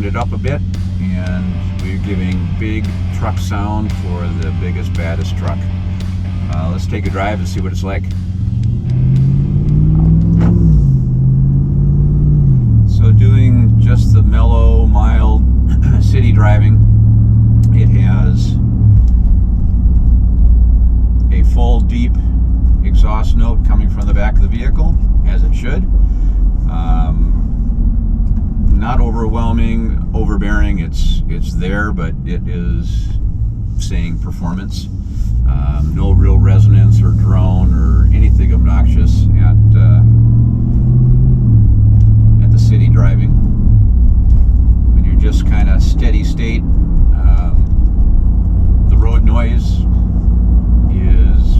softened it up a bit, and we're giving big truck sound for the biggest, baddest truck. Let's take a drive and see what it's like. So doing just the mellow, mild city driving, it has a full, deep exhaust note coming from the back of the vehicle, as it should. Not overwhelming, overbearing. It's there, but it is saying performance. No real resonance or drone or anything obnoxious at the city driving. When you're just kind of steady state, the road noise is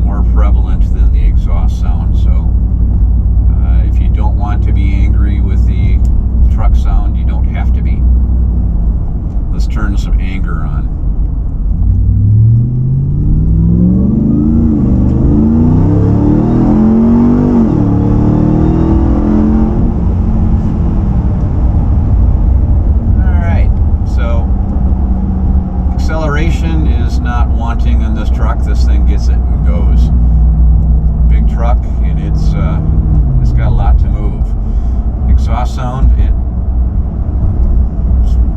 more prevalent than the exhaust sound. So if you don't want to be angry with the truck sound, you don't have to be. Let's turn some anger on. Acceleration is not wanting in this truck. This thing gets it and goes. Big truck, and it's got a lot to move. Exhaust sound,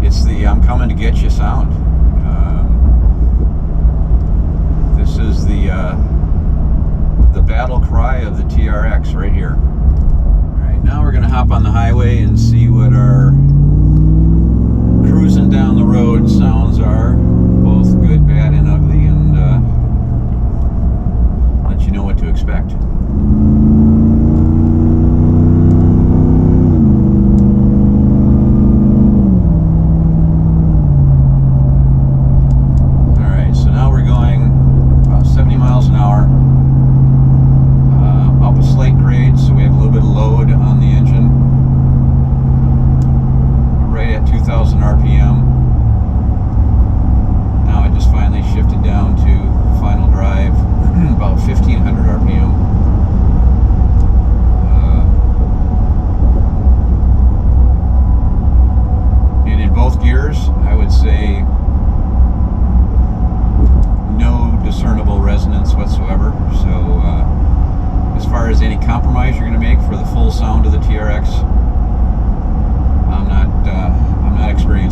it's the "I'm coming to get you" sound. This is the battle cry of the TRX right here. All right, now we're gonna hop on the highway and see what our cruising down the road sounds are. Both good, bad, and ugly, and let you know what to expect. Alright, so now we're going about 70 miles an hour up a slate grade, so we have a little bit of load on the engine. We're right at 2,000 RPM. Finally shifted down to final drive, about 1,500 RPM. And in both gears, I would say no discernible resonance whatsoever. So as far as any compromise you're going to make for the full sound of the TRX, I'm not experienced